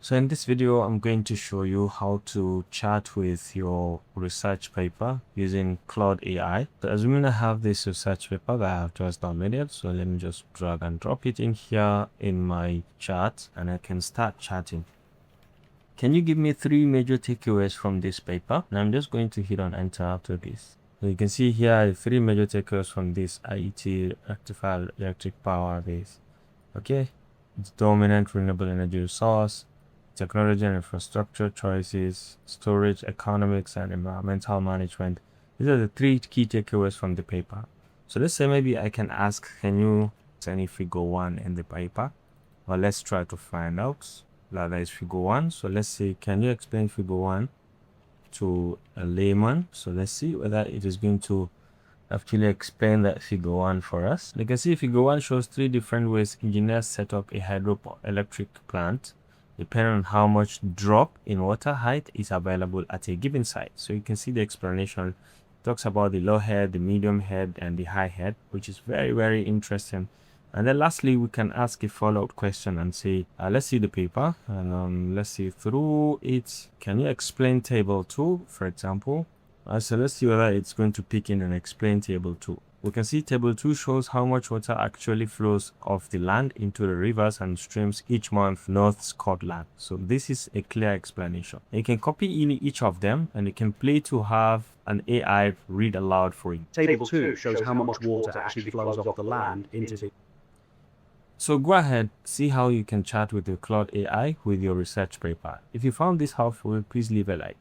So in this video, I'm going to show you how to chat with your research paper using Claude AI. So assuming I have this research paper that I have just downloaded, so let me just drag and drop it in here in my chat and I can start chatting. Can you give me 3 major takeaways from this paper? And I'm just going to hit on enter after this. So you can see here 3 major takeaways from this IET rectifier electric power base. Okay, it's dominant renewable energy resource, technology and infrastructure choices, storage, economics, and environmental management. These are the 3 key takeaways from the paper. So let's say maybe I can ask, can you send any figure 1 in the paper? Well, let's try to find out. That is figure 1. So let's say, can you explain figure 1 to a layman? So let's see whether it is going to actually explain that figure 1 for us. You can see figure 1 shows 3 different ways engineers set up a hydroelectric plant depending on how much drop in water height is available at a given site. So you can see the explanation. It talks about the low head, the medium head, and the high head, which is very, very interesting. And then lastly, we can ask a follow-up question and say, let's see the paper and let's see through it. Can you explain table 2, for example? So let's see whether it's going to pick in and explain table 2. We can see table 2 shows how much water actually flows off the land into the rivers and streams each month North Scotland. So this is a clear explanation. You can copy in each of them and you can play to have an AI read aloud for you. Table 2 shows how much water actually flows off the land into the... So go ahead, see how you can chat with the Claude AI with your research paper. If you found this helpful, please leave a like.